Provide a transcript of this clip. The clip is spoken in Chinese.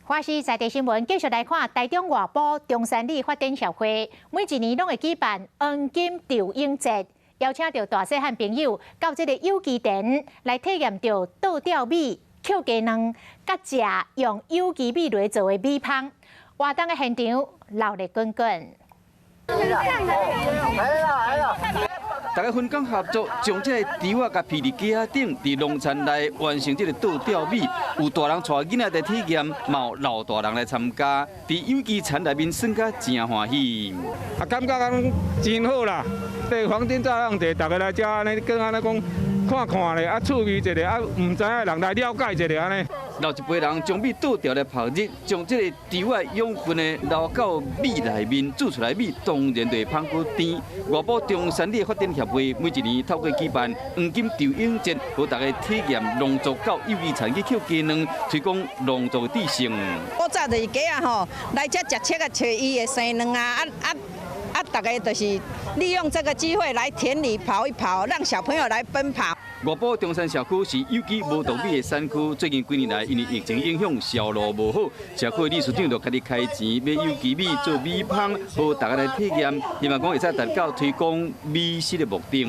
华视在地新闻继续来看，台中外埔中山里发展协会每一年拢会举办黄金钓鹰节，邀请到大细汉朋友到这个有机田来体验到倒钓米、扣鸡卵，甲食用有机米类做的米芳。活动的现场热闹滚滚。 大家分工合作，将这个稻啊，甲披伫架仔顶，伫农田内完成这个倒钓米。有大人带囡仔来体验，嘛有老大人来参加，伫有机田内面耍甲真欢喜。啊，感觉讲真好啦！地黄金照样地，大家来遮安尼，跟安尼讲看看咧，啊趣味一下，啊唔知影人来了解一下安尼。 老一辈人将米倒掉来泡日，将这个稻啊养分呢流到米内面，煮出来米当然就会芳骨甜。外埔中山里发展协会每一年透过举办黄金钓鹰节，让大家体验农作到有机田去捡鸡卵，推广农作的知性。古早就是鸡啊吼，来这食切啊，找伊的生卵啊，大家就是利用这个机会来田里跑一跑，让小朋友来奔跑。 外埔中山社区是有机无毒米的产区，最近几年来因为疫情影响，销路无好，社区理事长就家己开钱买有机米做米芳，让大家来体验，希望讲会使达到推广美食的目的。